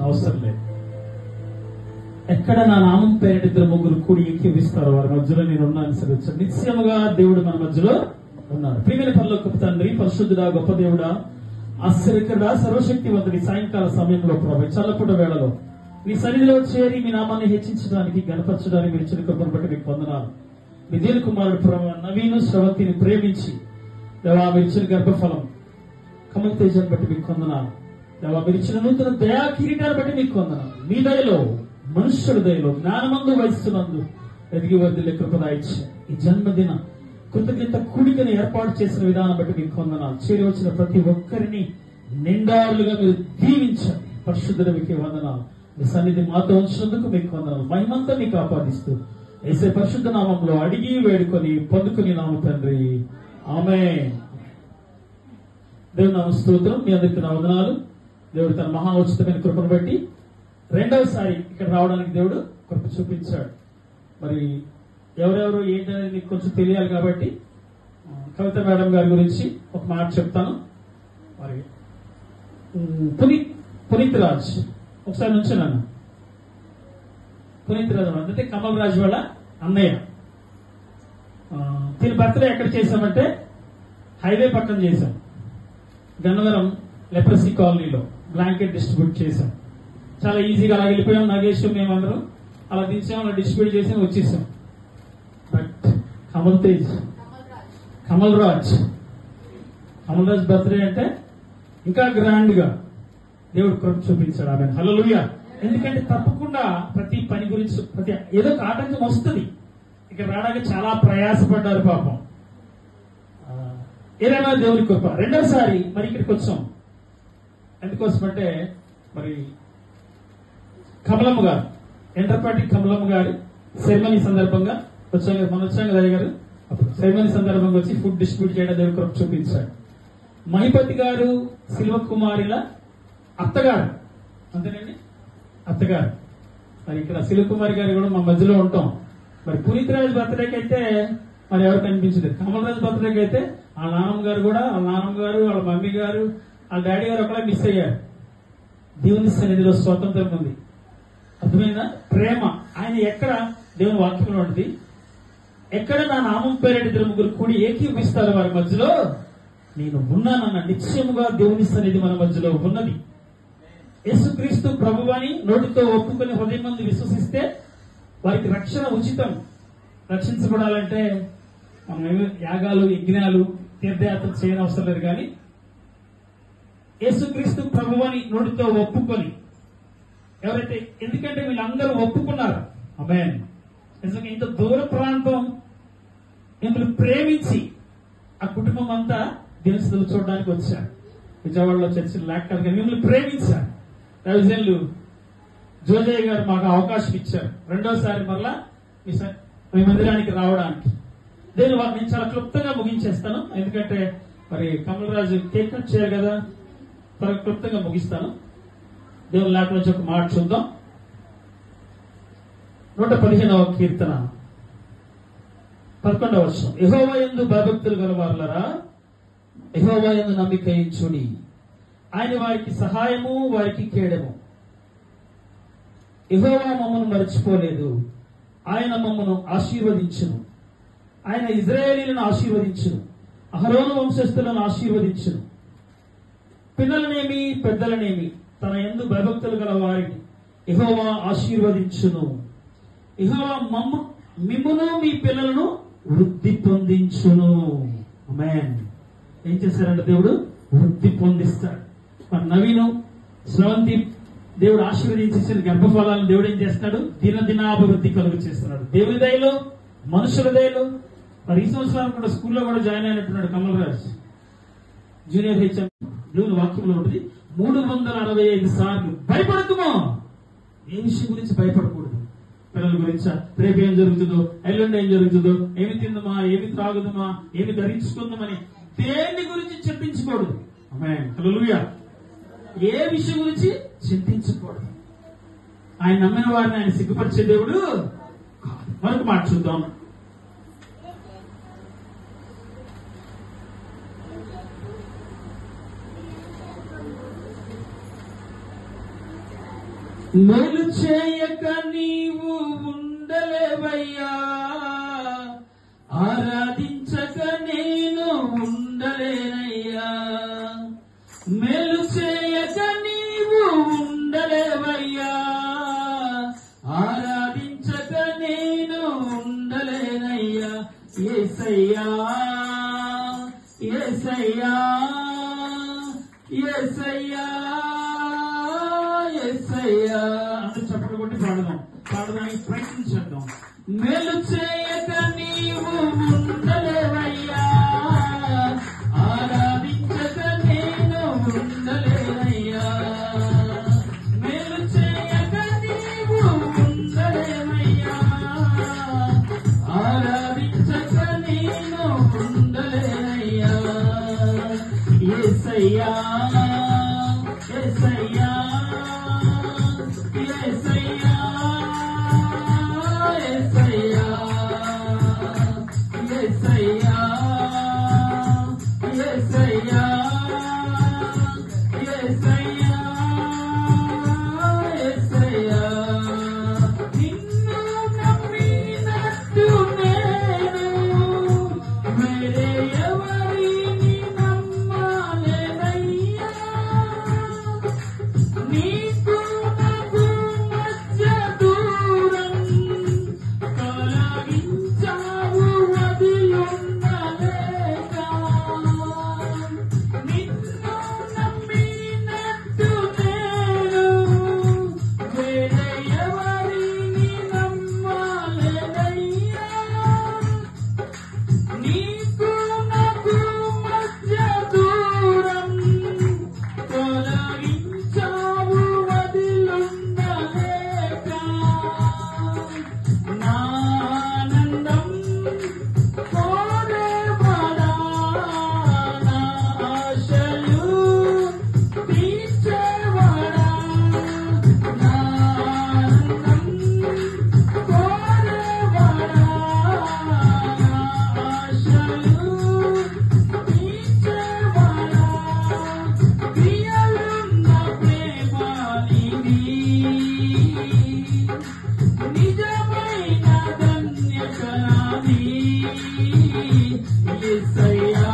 అవసరం లేదు. ఎక్కడ నా నామం పేరిట ఇద్దరు ముగ్గురు కూడి ఎక్కివిస్తారు వారి మధ్యలో నేను ఉన్నాను సరే. నిశ్చయముగా దేవుడు మన మధ్యలో ఉన్నాడు. ప్రియమైన పరలోకపు తండ్రి, పరిశుద్ధుడా, గొప్ప దేవుడా, ఆశ్చర్యకరుడా, సర్వశక్తివంతుడి, సాయంకాల సమయంలో ప్రభు చల్లపుట వేళలో మీ సన్నిధిలో చేరి మీ నామాన్ని హెచ్చించడానికి, గణపరచడానికి మీరు ఇచ్చిన కృపను బట్టి మీకు వందనాలు. మీ దేని కుమారుడు ప్రభు నవీను శ్రవంతిని ప్రేమించి దేవా మీరు ఇచ్చిన గర్భఫలం కమల తేజాన్ని బట్టి మీకు వందనాలు. దేవా మీరు ఇచ్చిన నూతన దయా కిరీటాన్ని బట్టి మీకు వందనాలు. మీ దయలో, మనుష్యుల దయలో, జ్ఞానమందు వయస్సునందు ఎదిగి వర్ధిల్లే కృపదాయిచ్చి ఈ జన్మదిన కృతజ్ఞత కూడికను ఏర్పాటు చేసిన విధానం బట్టి మీకు వందనాలు. చేరి వచ్చిన ప్రతి ఒక్కరిని నిండాలుగా మీరు దీవించండి. పరిశుద్ధుడు మీకు వందనాలు. మీ సన్నిధి మాతో ఉంచినందుకు మీకు వందనాలు. మహిమంతా మీకు ఆపాదిస్తూ యేసే పరిశుద్ధ నామంలో అడిగి వేడుకొని పొందుకుని నామ తండ్రి, ఆమేన్. దేవుని నామ స్తోత్రం. మీ అందరికీ నా వందనాలు. దేవుడు తన మహా ఉచితమైన కృపను బట్టి రెండవసారి ఇక్కడ రావడానికి దేవుడు కృప చూపించాడు. మరి ఎవరెవరు ఏంటనేది మీకు కొంచెం తెలియాలి కాబట్టి కవిత మేడం గారి గురించి ఒక మాట చెప్తాను. మరి పునీత్ రాజ్ ఒకసారి నుంచి నన్ను పునీత్ రాజ్ అంటే కమల్ రాజ్ వాళ్ళ అన్నయ్య. దీని బర్త్డే ఎక్కడ చేశామంటే హైవే పక్కన చేశాం. గన్నవరం లెప్రసీ కాలనీలో బ్లాంకెట్ డిస్ట్రిబ్యూట్ చేశాం. చాలా ఈజీగా అలా వెళ్ళిపోయాం. నాగేష్ మేమందరం అలా దించాం, అలా డిస్ట్రిబ్యూట్ చేసాం, వచ్చేసాం. బట్ కమల్ రాజ్ బర్త్డే అంటే ఇంకా గ్రాండ్ గా దేవుడు కృప చూపించాడు. ఆమె హల్లెలూయా. ఎందుకంటే తప్పకుండా ప్రతి పని గురించి ఏదో ఒక ఆటంకం వస్తుంది. ఇక్కడ రావడానికి చాలా ప్రయాసపడ్డారు పాపం. ఏదైనా దేవుని కృప. రెండోసారి మరి ఇక్కడికి వచ్చాం. ఎందుకోసమంటే మరి కమలమ్మ గారు, ఎండ్రపాటి కమలమ్మ గారి సెరమనీ సందర్భంగా వచ్చాం కదా, మనం వచ్చాం కదా గారు. అప్పుడు సెరమనీ సందర్భంగా వచ్చి ఫుడ్ డిస్ట్రిబ్యూట్ చేయడం దేవుడు కృప చూపించాడు. మహిపతి గారు శిల్వ కుమారిల అత్తగారు, అంతేనండి, అత్తగారు. మరి ఇక్కడ శిల్వకుమారి గారు కూడా మా మధ్యలో ఉంటాం. మరి పునీత్ రాజ్ బర్త్డేకి అయితే మరి ఎవరు కనిపించదు. కమల్ రాజ్ బర్త్డేకి అయితే వాళ్ళ నాన్నమ్మ గారు కూడా, వాళ్ళ నాన్నమ్మ గారు, వాళ్ళ మమ్మీ గారు, వాళ్ళ డాడీ గారు ఒకలా మిస్ అయ్యారు. దేవుని సన్నిధిలో స్వాతంత్రం ఉంది. అర్థమైందా? ప్రేమ. ఆయన ఎక్కడ దేవుని వాక్యంలో ఉంటుంది, ఎక్కడ నా నామం పేరిట ఇద్దరు ముగ్గురు కూడి ఏకీపిస్తారు వారి మధ్యలో నేను ఉన్నానన్న నిశ్చయముగా దేవుని సన్నిధి మన మధ్యలో ఉన్నది. యేసుక్రీస్తు ప్రభువని నోటితో ఒప్పుకొని హృదయమందు విశ్వసిస్తే వారికి రక్షణ ఉచితం. రక్షించబడాలంటే మనం యాగాలు, యజ్ఞాలు, తీర్థయాత్రలు చేయని అవసరం లేదు. కానీ యేసుక్రీస్తు ప్రభువని నోటితో ఒప్పుకొని ఎవరైతే, ఎందుకంటే వీళ్ళందరూ ఒప్పుకున్నారు. ఆమేన్. నిజంగా ఇంత దూర ప్రాంతం మిమ్మల్ని ప్రేమించి ఆ కుటుంబం అంతా దేవుని చూడడానికి వచ్చారు. విజయవాడలో చర్చిలు లేక కానీ మిమ్మల్ని ప్రేమించారు. దైవజనులు జోజయ్య గారు మాకు అవకాశం ఇచ్చారు రెండోసారి మరలా మీ మందిరానికి రావడానికి. నేను చాలా క్లుప్తంగా ముగించేస్తాను. ఎందుకంటే మరి కమల్ రాజు కేక్ కట్ చేయాలి కదా, త్వరగా క్లుప్తంగా ముగిస్తాను. దేవుని లేఖ నుంచి ఒక మాట చూద్దాం. 115వ కీర్తన 11వ వచనం. యెహోవా యందు భయభక్తులు గలవారులారా, యెహోవా యందు నమ్మిక ఉంచుడి. ఆయన వారికి సహాయము, వారికి కేడము. యెహోవా మమ్మను మరచిపోలేదు, ఆయన మమ్మను ఆశీర్వదించును. ఆయన ఇశ్రాయేలీయులను ఆశీర్వదించును, అహరోను వంశస్థులను ఆశీర్వదించును. పిల్లలనేమి పెద్దలనేమి తన యందు భయభక్తులు గల వారిని యెహోవా ఆశీర్వదించును. యెహోవా మిమ్మును మీ పిల్లలను వృద్ధి పొందించును. ఆమేన్. ఏం చేశారంటే దేవుడు వృద్ధి పొందిస్తాడు. మరి నవీను శ్రవంతి దేవుడు ఆశీర్వదించేసిన గర్భఫలాలను దేవుడు ఏం చేస్తున్నాడు, దినదినాభివృద్ధి కలుగు చేస్తున్నాడు. దేవుని దయలో, మనుషుల దయలో. మరి ఈ సంవత్సరం కూడా స్కూల్లో కూడా జాయిన్ అయినట్టున్నాడు కమల్ రాజ్. Junior HM. దేవుని వాక్యంలో ఉంటుంది 365 సార్లు భయపడకుమా. ఏ విషయం గురించి భయపడకూడదు. పిల్లల గురించా, రేపు ఏం జరుగుతుందో, ఎల్లుండి ఏం జరుగుతుందో, ఏమి తిందమా, ఏమి త్రాగుదమా, ఏమి ధరించుకుందామని దేని గురించి చింతించకూడదు. ఆమేన్. హల్లెలూయా. ఏ విషయం గురించి చింతించకూడదు. ఆయన నమ్మిన వారిని ఆయన సిగ్గుపరిచే దేవుడు కాదు. మరొక మాట చూద్దాం. మేలు చేయక నీవు ఉండలేవయ్యా, ఆరాధించక నేను ఉండలేనయ్యా. మేలు చేయక నీవు ఉండలేవయ్యా, ఆరాధించక నేను ఉండలేనయ్యా. యేసయ్యా యేసయ్యా యేసయ్యా యేసయ్యా అంటే చప్పట్లు కొట్టి పాడడానికి ప్రయత్నించేద్దాం. మేలు చేయక నీవు ఉండలేవయ్యా, ఆరాధించక నేను ఉండలేనయ్యా. మేలు చేయక నీవు ఉండలేవయ్యా, ఆరాధించక నేను ఉండలేనయ్యా. యేసయ్యా యేసయ్యా యేసయ్యా యేసయ్యా యేసయ్యా యేసయ్యా యేసయ్యా యేసయ్యా. నిన్ను నమ్మినట్టు నేను వేరే ఎవరిని నమ్మాలేనయ్యా. నీకు నాకు మధ్య దూరం తొలగించావు వదిలుండలేక. నిన్ను నమ్మినట్టు నేను వేరే ఎవరిని నమ్మాలేనయ్యా. నీకు నాకు మధ్య దూరం తొలగించావు వదిలుండలేక. నా ఆనందం కోరేవాడా, నా ఆశలు తీర్చేవాడా. నా ఆనందం కోరేవాడా, నా ఆశలు తీర్చేవాడా. ప్రియలున్న ప్రేమ నీది, నిజమైన ధన్యత నాది. యేసయ్యా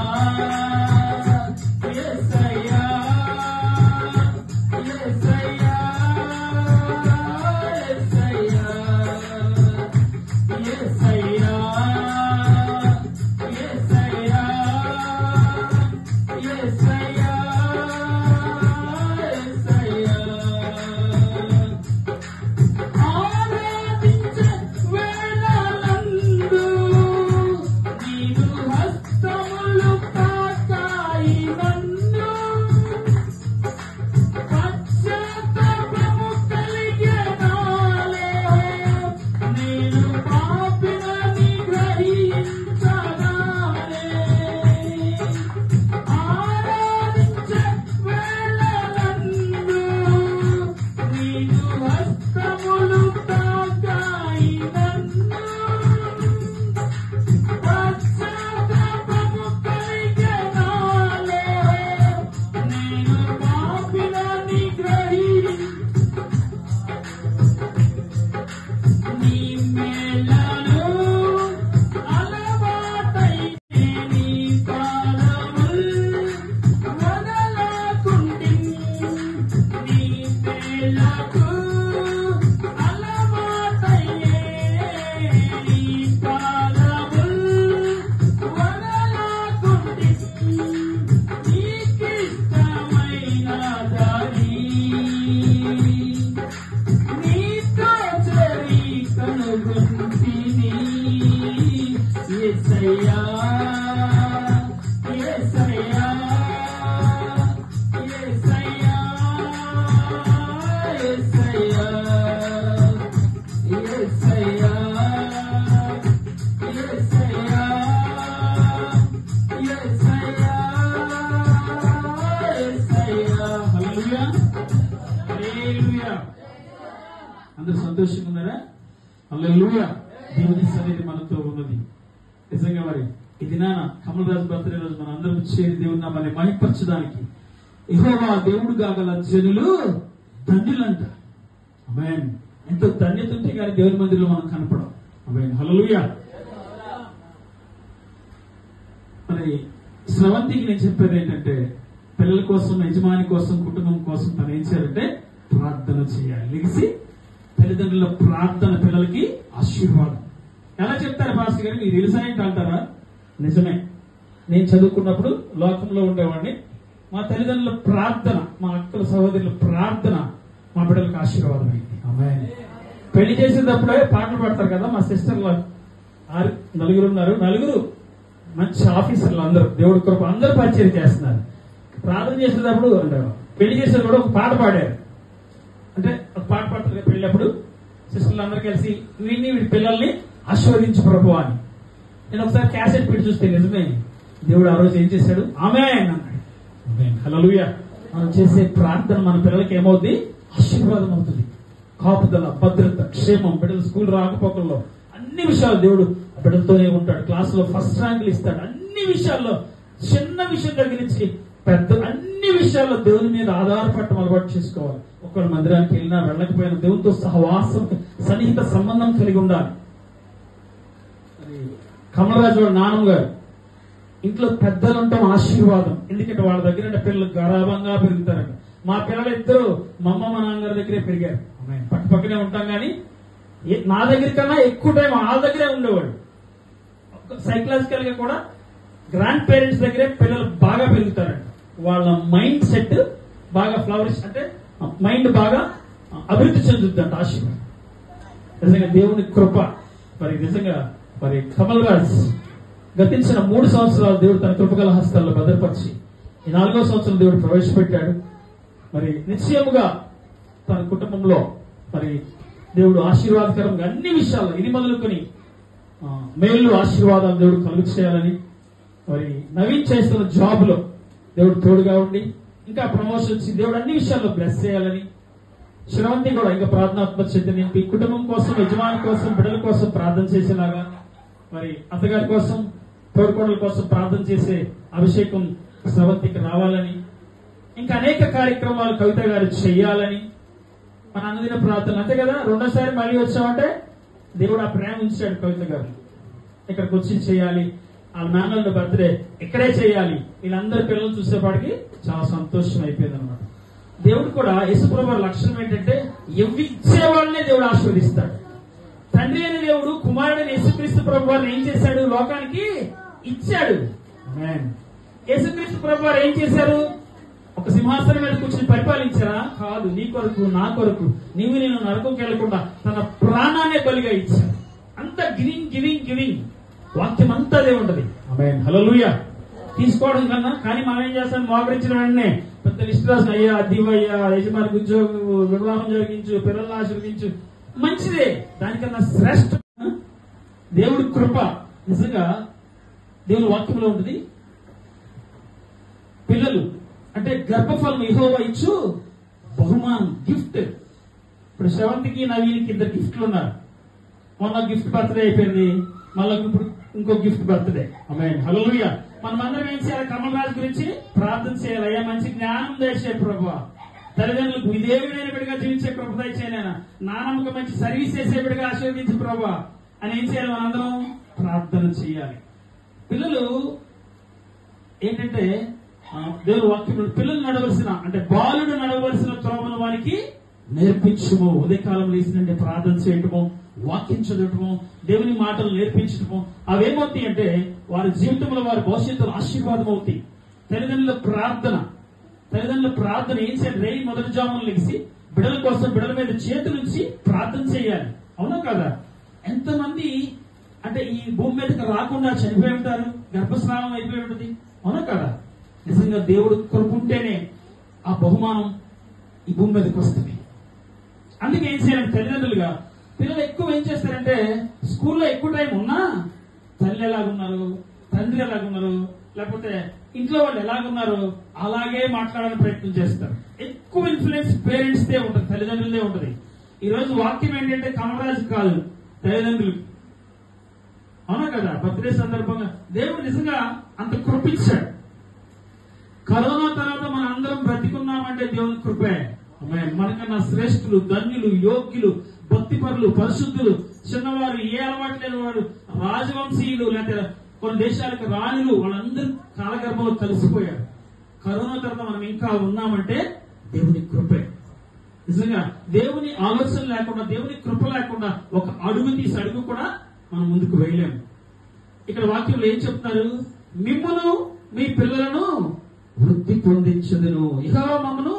యేసయ్యా యేసయ్యా యేసయ్యా యేసయ్యా యేసయ్యా యేసయ్యా. ఆరాధించే వేళలందు నీవు హస్తములు తాకాయి నన్ను. పశ్చాత్తాపము కలిగే నాలో నేను పాపినని గ్రహించగానే. ఆరాధించే వేళలందు నీవు హస్తములు తాకాయి నన్ను. పశ్చాత్తాపము కలిగే నాలో నేను పాపినని నీ మేలను అలవాటైతే నీ పాదములు వదలకుంటిని. నీ మేలకు అలవాటయ్యే నీ పాదములు వదలకుంటిని. నీకిష్టమైన దారి నీతో చెరి కనుగొంటిని. యేసయ్యా యేసయ్యా యేసయ్యా యేసయ్యా యేసయ్యా యేసయ్యా యేసయ్యా యేసయ్యా. హల్లెలూయా హల్లెలూయా. అందరూ సంతోషంగా ఉన్నారా? హల్లెలూయా. దేవుని సన్నిధి మనతో ఉన్నది. నిజంగా మరి ఈ దినాన కమలరాజు బర్త్డే రోజు మన అందరం చేరి దేవుని నామాన్ని మహిమపరచడానికి యెహోవా దేవుడుగా గల జనులు ధన్యులంట. ఆమేన్. ఎంతో ధన్యత ఉంటే కానీ దేవుని మందిరంలో మనం కనపడం. ఆమేన్. హల్లెలూయా. మరి స్రవంతికి నేను చెప్పేది ఏంటంటే, పిల్లల కోసం, యజమాని కోసం, కుటుంబం కోసం తను ఏం చేయాలంటే ప్రార్థన చేయాలి. లెగిసి తల్లిదండ్రుల ప్రార్థన పిల్లలకి ఆశీర్వాదం. ఎలా చెప్తారు పాస్టర్ గారు, మీకు తెలుసా ఏంటి అంటారా? నిజమే. నేను చదువుకున్నప్పుడు లోకంలో ఉండేవాడిని. మా తల్లిదండ్రుల ప్రార్థన, మా అక్కల సహోదరుల ప్రార్థన మా బిడ్డలకు ఆశీర్వాదం అయింది. ఆమేన్. పెళ్లి చేసేటప్పుడే పాటలు పాడతారు కదా. మా సిస్టర్లు నలుగురు ఉన్నారు. నలుగురు మంచి ఆఫీసర్లు, అందరూ దేవుడి కృప, అందరూ పరిచయం చేస్తున్నారు. ప్రార్థన చేసేటప్పుడు అంటారు, పెళ్లి చేసేటప్పుడు ఒక పాట పాడారు. అంటే ఒక పాట పాడతారు పెళ్ళినప్పుడు సిస్టర్లు అందరూ కలిసి, వీడిని వీడి పిల్లల్ని ఆశీర్వదించు ప్రభు అని. నేను ఒకసారి క్యాసెట్ పెట్టి చూస్తే నిజమే, దేవుడు ఆ రోజు ఏం చేశాడు? ఆమేన్ అన్నాడు. ఆమేన్. హల్లెలూయా. మనం చేసే ప్రార్థన మన పిల్లలకి ఏమవుతుంది? ఆశీర్వాదం అవుతుంది. కాపుదల, భద్రత, క్షేమం, బిడ్డలు స్కూల్ రాకపోకల్లో అన్ని విషయాలు దేవుడు బిడ్డలతోనే ఉంటాడు. క్లాస్ లో ఫస్ట్ ర్యాంకులు ఇస్తాడు. అన్ని విషయాల్లో, చిన్న విషయం దగ్గర నుంచి పెద్ద అన్ని విషయాల్లో దేవుని మీద ఆధారపడటం అలవాటు చేసుకోవాలి. ఒకళ్ళు మందిరానికి వెళ్ళినా వెళ్ళకపోయినా దేవునితో సహవాసం, సన్నిహిత సంబంధం కలిగి ఉండాలి. కమలరాజు వాళ్ళ నాన్నమ్మ గారు ఇంట్లో పెద్దలు ఉండటం ఆశీర్వాదం. ఎందుకంటే వాళ్ళ దగ్గర పిల్లలు గరాభంగా పెరుగుతారంట. మా పిల్లలు ఇద్దరు మా అమ్మ మా నాన్నగారి దగ్గరే పెరిగారు. పక్క పక్కనే ఉంటాం కానీ నా దగ్గర కన్నా ఎక్కువ టైం వాళ్ళ దగ్గరే ఉండేవాడు. సైకలాజికల్ గా కూడా గ్రాండ్ పేరెంట్స్ దగ్గరే పిల్లలు బాగా పెరుగుతారంట. వాళ్ళ మైండ్ సెట్ బాగా ఫ్లవరిష్, అంటే మైండ్ బాగా అభివృద్ధి చెందుతుందంట. ఆశీర్వాదం నిజంగా దేవుని కృప. మరి నిజంగా మరి కమల్ రాజ్ గతించిన 3 సంవత్సరాలు దేవుడు తన కృపగల హస్తాల్లో భద్రపరిచి ఈ 4వ సంవత్సరం దేవుడు ప్రవేశపెట్టాడు. మరి నిశ్చయముగా తన కుటుంబంలో మరి దేవుడు ఆశీర్వాదకరంగా అన్ని విషయాల్లో ఇది మొదలుకొని మేలు ఆశీర్వాదాలు దేవుడు కలుగు చేయాలని, మరి నవీన్ చేస్తున్న జాబ్ లో దేవుడు తోడుగా ఉండి ఇంకా ప్రమోషన్స్ దేవుడు అన్ని విషయాల్లో బ్లెస్ చేయాలని, శ్రవంతి కూడా ఇంకా ప్రార్థనాత్మక శక్తి నింపి కుటుంబం కోసం, యజమాని కోసం, బిడ్డల కోసం ప్రార్థన చేసేలాగా, మరి అత్తగారి కోసం, తోడుకోడల కోసం ప్రార్థన చేసే అభిషేకం శ్రవంతికి రావాలని, ఇంకా అనేక కార్యక్రమాలు కవిత గారు చెయ్యాలని మన అనుదిన ప్రార్థన. అంతే కదా, రెండోసారి మళ్ళీ వచ్చామంటే దేవుడు ఆ ప్రేమ ఉంచాడు. కవిత గారు ఇక్కడికి వచ్చి చేయాలి, వాళ్ళ నాన్నల బర్త్డే ఇక్కడే చేయాలి. వీళ్ళందరి పిల్లలు చూసేపాటికి చాలా సంతోషం అయిపోయింది అనమాట. దేవుడు కూడా యేసుప్రభు లక్షణం ఏంటంటే ఇచ్చేవాళ్ళనే దేవుడు ఆశీర్వదిస్తాడు. తండ్రి అయిన దేవుడు కుమారుడైన యేసుక్రీస్తు ప్రభు వారిని ఏం చేశాడు? లోకానికి ఇచ్చాడు. యేసుక్రీస్తు ప్రభు వారు ఏం చేశారు? ఒక సింహాసనం మీద కూర్చొని పరిపాలించారా? కాదు. నీ కొరకు, నా కొరకు, నీవు నేను నరకంకి వెళ్లకుండా తన ప్రాణాన్ని బలిగా ఇచ్చాడు. అంత గివింగ్ గివింగ్ గివింగ్ వాక్యం అంతా అదే ఉంటది. ఆమేన్. హల్లెలూయా. తీసుకోవడం కన్నా, కానీ మనం ఏం చేస్తాం? మోకరించిన వెంటనే పెద్ద లిస్ట్ రాసిన, అయ్యా దివయ్యా, యజమానికి ఉద్యోగం, వివాహం జరిగించు, పిల్లల్ని ఆశీర్వదించు, మంచిదే. దానికన్నా శ్రేష్ఠ దేవుడి కృప. నిజంగా దేవుని వాక్యంలో ఉంటుంది. పిల్లలు అంటే గర్భఫలం యెహోవా ఇచ్చు బహుమానం, గిఫ్ట్. ఇప్పుడు శ్రవంతికి, నవీనికి 2 గిఫ్ట్లు ఉన్నారు. మొన్న గిఫ్ట్ బర్త్డే అయిపోయింది, మళ్ళీ ఇప్పుడు ఇంకో గిఫ్ట్ బర్త్డే. ఆమేన్. హల్లెలూయా. మనమందరం ఏం చేయాలి? కమల్ రాజు గురించి ప్రార్థన చేయాలి. అయ్యా మంచి జ్ఞానం దయచే ప్రభువా, తల్లిదండ్రులకు విధేయుడైన బిడ్డగా జీవించే కృప దయచేయనైనా, నాన్నమ్మకు మంచి సర్వీస్ చేసే బిడ్డగా ఆశీర్వదించు ప్రభువా అని ఏం చేయాలి? మనందరం ప్రార్థన చేయాలి. పిల్లలు ఏంటంటే దేవుడు వాక్యం, పిల్లలు నడవలసిన, అంటే బాలుడు నడవలసిన త్రోవను వారికి నేర్పించము. ఉదయకాలం లేచినంటే ప్రార్థన చేయటము, వాక్యం చదవటము, దేవుని మాటలు నేర్పించటము, అవేమవుతాయి అంటే వారి జీవితంలో, వారి భవిష్యత్తులో ఆశీర్వాదం అవుతాయి. తల్లిదండ్రుల ప్రార్థన ఏం చేయాలి? రేయి మొదటి జామున లెగిసి బిడ్డల కోసం, బిడ్డల మీద చేతులుంచి ప్రార్థన చేయాలి. అవునా కదా? ఎంతమంది అంటే ఈ భూమి మీదకి రాకుండా చనిపోయి ఉంటారు, గర్భస్నానం అయిపోయి ఉంటుంది. అవునా కదా? నిజంగా దేవుడు కొనుక్కుంటేనే ఆ బహుమానం ఈ భూమి మీదకి వస్తుంది. అందుకే ఏం చేయాలంటే తల్లిదండ్రులుగా పిల్లలు ఎక్కువ ఏం చేస్తారంటే, స్కూల్లో ఎక్కువ టైం ఉన్నా తల్లి ఎలాగున్నారు, తండ్రి ఎలాగున్నారు, లేకపోతే ఇంట్లో వాళ్ళు ఎలాగున్నారు అలాగే మాట్లాడాలని ప్రయత్నం చేస్తారు. ఎక్కువ ఇన్ఫ్లుయెన్స్ పేరెంట్స్ దే ఉంటుంది, తల్లిదండ్రులదే ఉంటుంది. ఈ రోజు వాక్యం ఏంటంటే కమలరాజు కాదు, తల్లిదండ్రులు. అవునా కదా? బర్త్డే సందర్భంగా దేవుడు నిజంగా అంత కృపించాడు. కరోనా తర్వాత మన అందరం బ్రతికున్నామంటే దేవుని కృపే. మనకన్నా శ్రేష్ఠులు, ధన్యులు, యోగ్యులు, భక్తిపరులు, పరిశుద్ధులు, చిన్నవారు, ఏ అలవాటు లేని వాడు, రాజవంశీయులు, లేకపోతే కొన్ని దేశాలకు రాణులు, వాళ్ళందరూ కాలగర్భంలో కలిసిపోయారు. కరోనా తర్వాత మనం ఇంకా ఉన్నామంటే దేవుని కృపే. నిజంగా దేవుని ఆలోచన లేకుండా, దేవుని కృప లేకుండా ఒక అడుగు తీసి అడుగు కూడా మనం ముందుకు వేయలేము. ఇక్కడ వాక్యంలో ఏం చెప్తున్నారు? మిమ్మును మీ పిల్లలను వృద్ధి పొందించదును. ఇక మమ్మను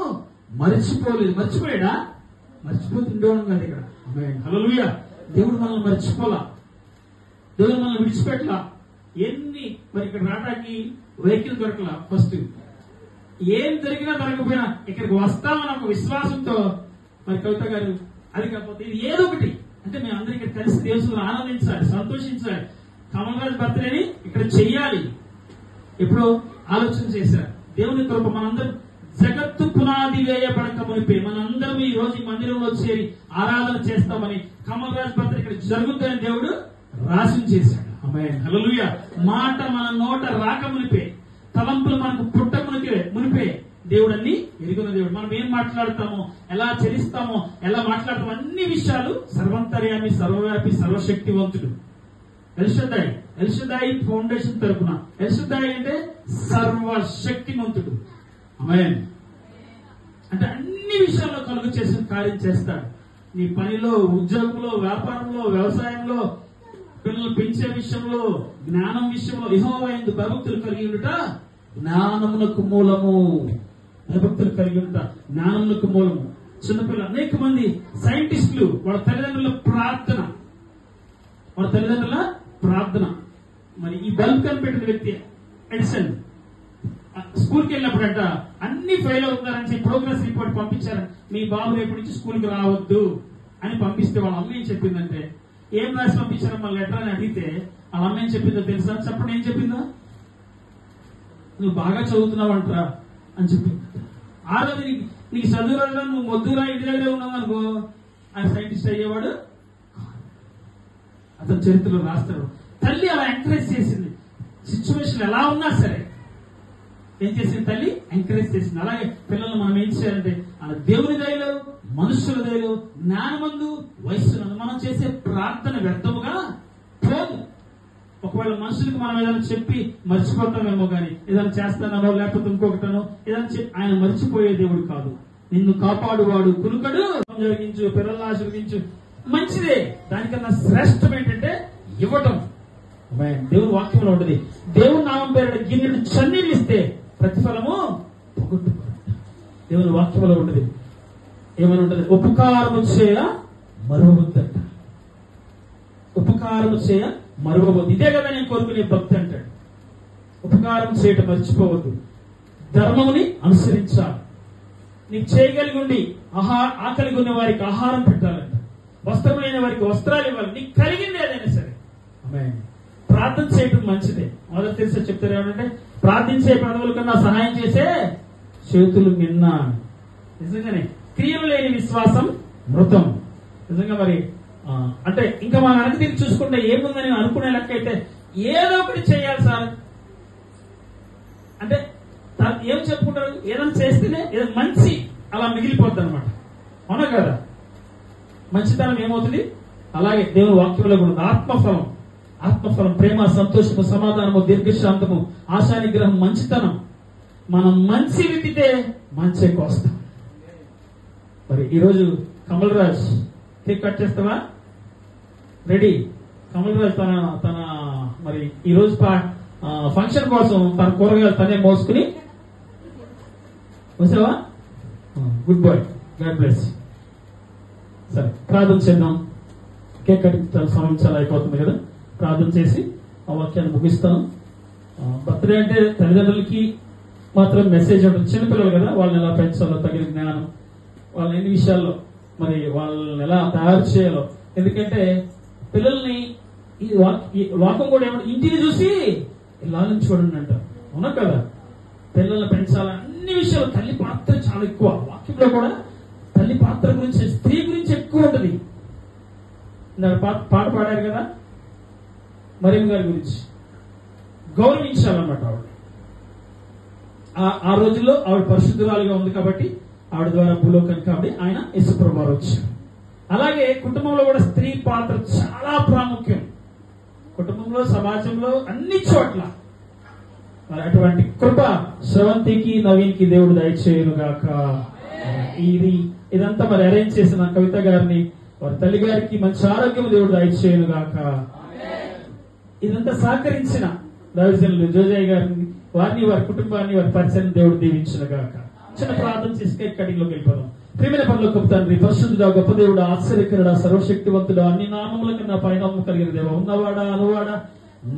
మర్చిపోలేదు. మర్చిపోయాడా? మర్చిపోతుండేవాడు కాదు ఇక్కడ. హల్లెలూయా. దేవుడు మనల్ని మర్చిపోలా, దేవుడు మనల్ని విడిచిపెట్టలా. ఎన్ని మరి ఇక్కడ రావడానికి వెహికల్ దొరకలా. ఫస్ట్ ఏం జరిగినా దొరకపోయినా ఇక్కడికి వస్తామని ఒక విశ్వాసంతో మరి కవిత గారు, అది కాకపోతే ఇది ఏదో ఒకటి అంటే మేము అందరం ఇక్కడ కలిసి దేవుని ఆనందించాలి, సంతోషించాలి, కమల్ రాజ్ బర్త్డేని ఇక్కడ చెయ్యాలి. ఎప్పుడో ఆలోచన చేశారు. దేవుని కృప మనందరం జగత్తు పునాది వేయబడక మునిపే మనందరం ఈ రోజు ఈ మందిరంలో చేరి ఆరాధన చేస్తామని, కమల్ రాజ్ బర్త్డే ఇక్కడ జరుగుతుందని దేవుడు రాసి చేశాడు. ఆమేన్. హల్లెలూయా. మాట మన నోట రాక మునిపే, తలంపులు మనకు పుట్టక మునిపే దేవుడు అన్ని ఎరుగున్న దేవుడు. మనం ఏం మాట్లాడతామో, ఎలా చరిస్తామో, ఎలా మాట్లాడతామో అన్ని విషయాలు సర్వంతర్యామి, సర్వవ్యాపి, సర్వశక్తివంతుడు. ఎల్షదాయి ఫౌండేషన్ తరపున, ఎల్షదాయి అంటే సర్వశక్తివంతుడు. ఆమేన్. అంటే అన్ని విషయాల్లో కలుగు చేసిన కార్యం చేస్తాడు. నీ పనిలో, ఉద్యోగంలో, వ్యాపారంలో, వ్యవసాయంలో, పిల్లలు పెంచే విషయంలో, జ్ఞానం విషయంలో యెహోవా యందు భయభక్తులు కలిగి ఉండుట జ్ఞానమునకు మూలము. భయభక్తులు కలిగి ఉండుట జ్ఞానమునకు మూలము. చిన్నపిల్లలు, అనేక మంది సైంటిస్టులు వాళ్ళ తల్లిదండ్రుల ప్రార్థన. మరి ఈ బల్బ్ కనిపెట్టిన వ్యక్తి ఎడిసన్ స్కూల్కి వెళ్ళినప్పుడంట అన్ని ఫెయిల్ అవుతున్నారని చెప్పి ప్రోగ్రెస్ రిపోర్ట్ పంపించారు. మీ బాబు రేపు నుంచి స్కూల్కి రావద్దు అని పంపిస్తే వాళ్ళ అమ్మ ఏం చెప్పిందంటే, ఏం రాసి పంపించారమ్మా లెటర్ అని అడిగితే వాళ్ళ అమ్మ ఏం చెప్పిందో తెలుసా? చెప్పండి, ఏం చెప్పిందా? నువ్వు బాగా చదువుతున్నావంటరా అని చెప్పింది. ఆ రోజు నీకు చదువు రోజులో నువ్వు మొద్దురా ఇంటి దగ్గర ఉన్నావు అనుకో, ఆయన సైంటిస్ట్ అయ్యేవాడు. అతను చరిత్రలో రాస్తాడు. తల్లి అలా ఎంకరేజ్ చేసింది. సిచ్యువేషన్ ఎలా ఉన్నా సరే ఏం చేసింది? తల్లి ఎంకరేజ్ చేసింది. అలాగే పిల్లలు మనం ఏం చేయాలంటే దేవుని దయలో, మనుషుల దయలో, జ్ఞానమందు, వయస్సునందు మనం చేసే ప్రార్థన వ్యర్థముగా పోదు. ఒకవేళ మనుషులకు మనం ఏదైనా చెప్పి మర్చిపోతామేమో కానీ, ఏదైనా చేస్తానో లేకపోతే ఇంకొకటనో ఏదైనా చెప్పి ఆయన మర్చిపోయే దేవుడు కాదు. నిన్ను కాపాడువాడు కునుకడు. జరిగించు, పిల్లలను ఆశీర్వదించు, మంచిదే. దానికన్నా శ్రేష్టం ఏంటంటే ఇవ్వటం. దేవుని వాక్యంలో ఉంటుంది, దేవుని నామం పేరిట గిన్నెడు చన్నీళ్ళు ఇస్తే ప్రతిఫలము పొగొట్టుకోండి. దేవుని వాక్యంలో ఉంటుంది. ఏమని ఉంటుంది? ఉపకారము చేయ మరువవద్దంట. ఉపకారము చేయ మరువవద్దు. ఇదే కదా నేను కోరుకునే భక్తి అంటాడు. ఉపకారం చేయటం మర్చిపోవద్దు. ధర్మముని అనుసరించాలి. నీకు చేయగలిగి ఉండి ఆకలిగి ఉన్న వారికి ఆహారం పెట్టాలంట. వస్త్రమైన వారికి వస్త్రాలు ఇవ్వాలి. నీకు కలిగింది ఏదైనా సరే. ఆమేన్. ప్రార్థన చేయటం మంచిదే. మొదటి తెలిసే చెప్తారు ఏమంటే, ప్రార్థించే పదవుల కన్నా సహాయం చేసే చేతులు మిన్న. నిజంగానే క్రియలు లేని విశ్వాసం మృతం. నిజంగా మరి అంటే ఇంకా మన వెనక తిరిగి చూసుకుంటే ఏముందని అనుకునే లెక్క అయితే ఏదో ఒకటి చేయాలి సార్ అంటే ఏం చెప్పుకుంటారు? ఏదైనా చేస్తేనే ఏదో మంచి అలా మిగిలిపోద్ది అనమాట. అవునా కదా? మంచితనం ఏమవుతుంది? అలాగే దేవుని వాక్యంలో కూడా ఆత్మఫలం ప్రేమ, సంతోషము, సమాధానము, దీర్ఘశాంతము, ఆశానిగ్రహం, మంచితనం. మనం మంచి విత్తితే మంచి కోస్తాం. మరి ఈరోజు కమల్ రాజ్ కేక్ కట్ చేస్తావా? రెడీ. కమల్ రాజ్ తన మరి ఈరోజు ఫంక్షన్ కోసం తన కూరగాయలు తనే మోసుకుని వచ్చావా? Good boy, god bless. సరే, ప్రార్థన చేద్దాం. కేక్ కటింగ్ సమయం చాలా అయిపోతుంది కదా. ప్రార్థన చేసి ఆ వాక్యాన్ని ముగిస్తాను. బర్త్డే అంటే తల్లిదండ్రులకి మాత్రం మెసేజ్ ఉంటుంది. చిన్నపిల్లలు కదా, వాళ్ళని ఎలా పెంచాలో తగిన జ్ఞానం, వాళ్ళని ఎన్ని విషయాల్లో మరి వాళ్ళని ఎలా తయారు చేయాలో. ఎందుకంటే పిల్లల్ని ఈ వాక్యం కూడా ఏమంటే ఇంటిని చూసి లాలించి చూడండి అంటారు. అవునా కదా? పిల్లల్ని పెంచాలని అన్ని విషయాలు తల్లి పాత్ర చాలా ఎక్కువ. వాక్యంలో కూడా తల్లి పాత్ర గురించి, స్త్రీ గురించి ఎక్కువ ఉంటుంది. పాట పాడారు కదా మరియం గారి గురించి. గౌరవించాలన్నమాట ఆవిడ. ఆ రోజుల్లో ఆవిడ పరిశుద్ధురాలుగా ఉంది కాబట్టి ఆవిడ ద్వారా భూలోకానికి కాబట్టి ఆయన యేసుప్రభువు వారు వచ్చారు. అలాగే కుటుంబంలో కూడా స్త్రీ పాత్ర చాలా ప్రాముఖ్యం. కుటుంబంలో, సమాజంలో, అన్ని చోట్ల మరి అటువంటి కృప శ్రవంతికి, నవీన్కి దేవుడు దయచేయును గాక. ఇదంతా మరి అరేంజ్ చేసిన కవిత గారిని, వారి తల్లి గారికి మంచి ఆరోగ్యం దేవుడు దయచేయును గాక. ఇదంతా సహకరించిన దైవజనులు జోజయ్య గారిని, వారిని, వారి కుటుంబాన్ని, వారి పరిచయం దేవుడు దీవించును గాక. చిన్న ప్రార్థన చేసి కటింగ్ లోకి వెళ్ళిపోదాం. ప్రియమైన పరలోకపు తండ్రి, పరిశుద్ధుడా, గొప్ప దేవుడా, ఆశ్చర్యకరుడా, సర్వశక్తివంతుడా, అన్ని నామముల కన్నా పైనామము కలిగిన దేవ, ఉన్నవాడా, అనువాడా,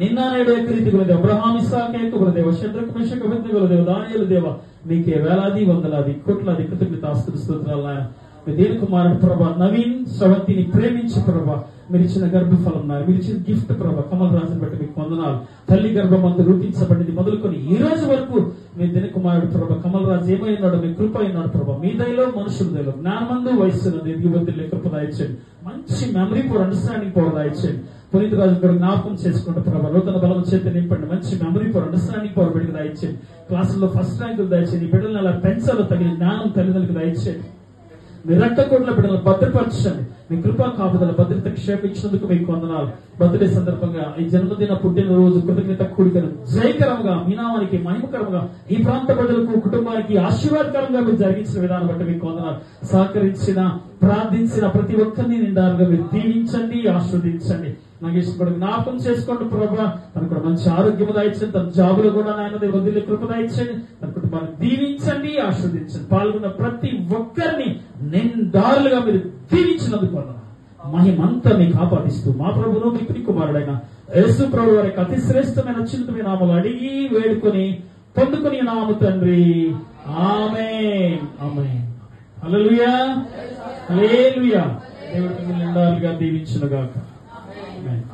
నిన్న నేడు ఏకరీతి గుల దేవ, అబ్రహాము, ఇస్సాకు, యాకోబుల దేవ, షడ్రకు, మేషకు, అబేద్నెగోల దేవ, దానియేలు దేవ, మీకే వేలాది వందలాది కోట్లాది కృతజ్ఞతాస్తుతులు స్తోత్రాలు నాయన. మీ దేని కుమారుడు ప్రభా నవీన్ శ్రవంతిని ప్రేమించి ప్రభా మీరు ఇచ్చిన గర్భఫలం నాయన, మీరు ఇచ్చిన గిఫ్ట్ ప్రభా కమల్ రాజుని బట్టి మీకు వందనాలు. తల్లి గర్భమందు రూపించబడింది మొదలుకొని ఈ రోజు వరకు మీ దిన కుమారుడు ప్రభా కమల్ రాజు ఏమై ఉన్నాడు, మీ కృప అయినాడు ప్రభా. మీ దయలో, మనుషుల దయలో, జ్ఞానమందు, వయస్సున్నది, యువతులే కృప దాయిచ్చండి. మంచి మెమరీ ఫర్ అండర్స్టాండింగ్ పవర్ దాయిచ్చండి. పునీత్ రాజు కూడా జ్ఞాపకం చేసుకుంటూ ప్రభా నూతన బలం చేత నింపండి. మంచి మెమరీ ఫర్ అండర్స్టాండింగ్ పవర్ బిడ్డకు దాయిచ్చండి. క్లాసుల్లో ఫస్ట్ ర్యాంకులు దాయిచ్చండి. బిడ్డలను అలా పెంచాలో తగిన జ్ఞానం తల్లిదండ్రులకు దాయిచ్చండి. మీ రక్తకోట్ల బిడ్డలను భద్రపరచండి. మీ కృపా కాపుదల భద్రత క్షేపించినందుకు మీకు వందనాలు. బర్త్డే సందర్భంగా ఈ జన్మదిన పుట్టినరోజు కృతజ్ఞత కూడికను జయకరంగా, మీ నామానికి మహిమకరంగా, ఈ ప్రాంత ప్రజలకు, కుటుంబానికి ఆశీర్వాదకరంగా మీరు జరిగించిన విధానం బట్టి మీకు వందనాలు. సహకరించిన, ప్రార్థించిన ప్రతి ఒక్కరిని నిండారుగా మీరు దీవించండి, ఆస్వాదించండి. నాగేశ్వర కూడా జ్ఞాపకం చేసుకోండి ప్రభా. తనకు కూడా మంచి ఆరోగ్యం దాయించండి. తన జాబులో కూడా నాయన వదిలే కృప దాయించండి. తన కుటుంబాన్ని దీవించండి, ఆస్వాదించండి. పాల్గొన్న ప్రతి ఒక్కరిని నిండారులుగా మీరు దీవించినందుకు మహిమంతా మీకు ఆపాదిస్తూ మా ప్రభువును, మీ ప్రియ కుమారుడైన యేసు ప్రభు వారి అతి శ్రేష్టమైన అత్యున్నతమైన నామములు అడిగి వేడుకొని పొందుకొని నామ తండ్రి, ఆమేన్, ఆమేన్. హల్లెలూయా, హల్లెలూయా. దేవుడు మిమ్మల్ని నిండారులుగా దీవించును గాక. ఆమేన్.